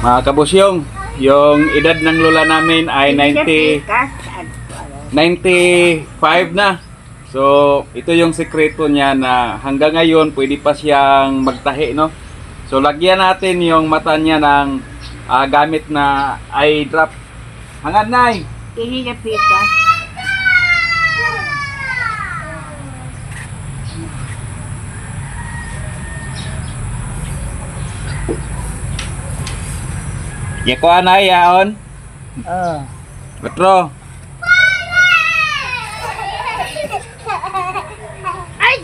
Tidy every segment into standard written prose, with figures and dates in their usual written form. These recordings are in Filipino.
Mga kabusyong, yung edad ng lola namin ay 95 na. So, ito yung sekreto niya na hanggang ngayon pwede pa siyang magtahi, no? So, lagyan natin yung mata niya ng gamit na eye drop. Hangad, Nay! Kinilapita. Yako, Nay, yaon? Betro. Ay,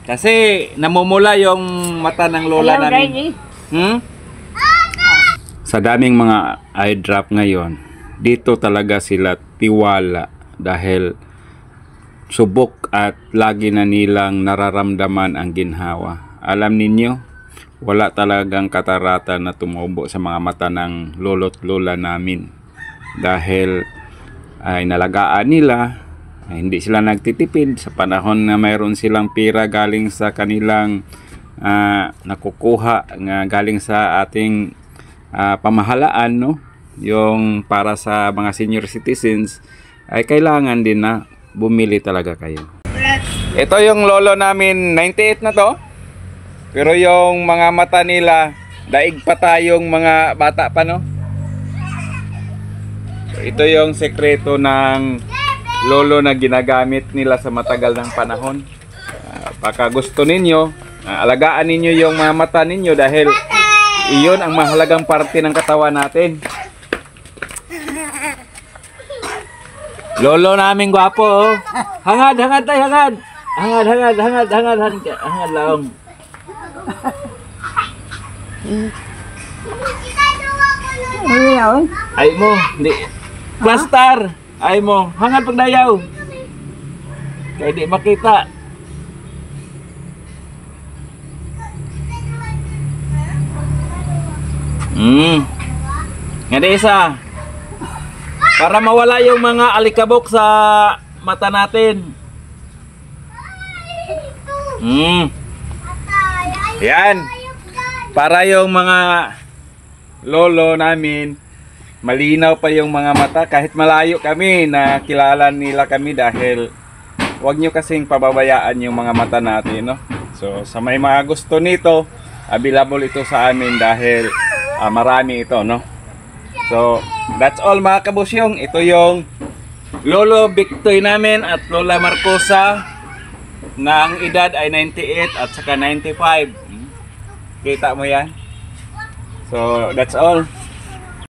Kasi namumula yung mata ng lola namin. Sa daming mga eye drop ngayon, dito talaga sila tiwala dahil subok at lagi na nilang nararamdaman ang ginhawa. Alam ninyo, wala talagang katarata na tumubo sa mga mata ng lolo't lola namin dahil ay nalagaan nila, ay hindi sila nagtitipid sa panahon na mayroon silang pira galing sa kanilang nakukuha galing sa ating pamahalaan, no? Yung para sa mga senior citizens ay kailangan din na bumili talaga kayo. Ito yung lolo namin, 98 na to. Pero yung mga mata nila, daig pa tayong mga bata pa, no? So, ito yung sekreto ng lolo na ginagamit nila sa matagal ng panahon. Baka gusto ninyo, alagaan ninyo yung mga mata ninyo dahil iyon ang mahalagang parte ng katawan natin. Lolo namin gwapo, oh. Hangad, hangad tayo, hangad. Hangad lang. Ay mo, hindi. Plaster. Ay mo, hangad pagdayaw. Kaya di makita. Nga isa. Para mawala yung mga alikabok sa mata natin. Yan. Para yung mga lolo namin, malinaw pa yung mga mata. Kahit malayo kami, nakilala nila kami dahil huwag nyo kasing pababayaan yung mga mata natin, no? So, sa may mga gusto nito, available ito sa amin dahil marami ito, no? So, that's all mga kabusyong. Ito yung Lolo Victoy namin at Lola Marcosa na ang edad ay 98 at saka 95. Kita mo yan? So, that's all.